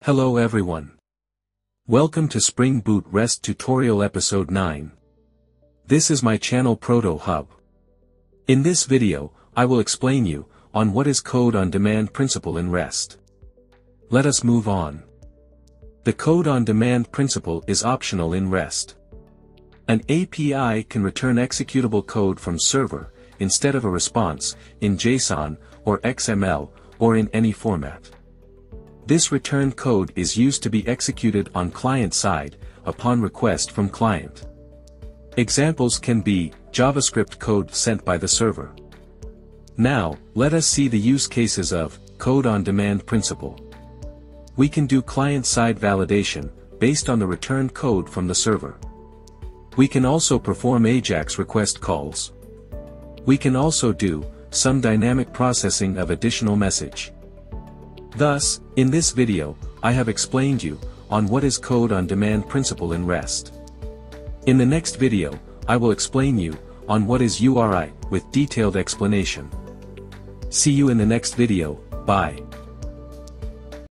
Hello everyone. Welcome to Spring Boot REST Tutorial Episode 9. This is my channel Proto Hub. In this video, I will explain you on what is code-on-demand principle in REST. Let us move on. The code-on-demand principle is optional in REST. An API can return executable code from server, instead of a response, in JSON, or XML, or in any format. This return code is used to be executed on client side, upon request from client. Examples can be JavaScript code sent by the server. Now, let us see the use cases of code-on-demand principle. We can do client-side validation, based on the return code from the server. We can also perform AJAX request calls. We can also do some dynamic processing of additional message. Thus, in this video, I have explained you on what is code-on-demand principle in REST. In the next video, I will explain you on what is URI with detailed explanation. See you in the next video. Bye.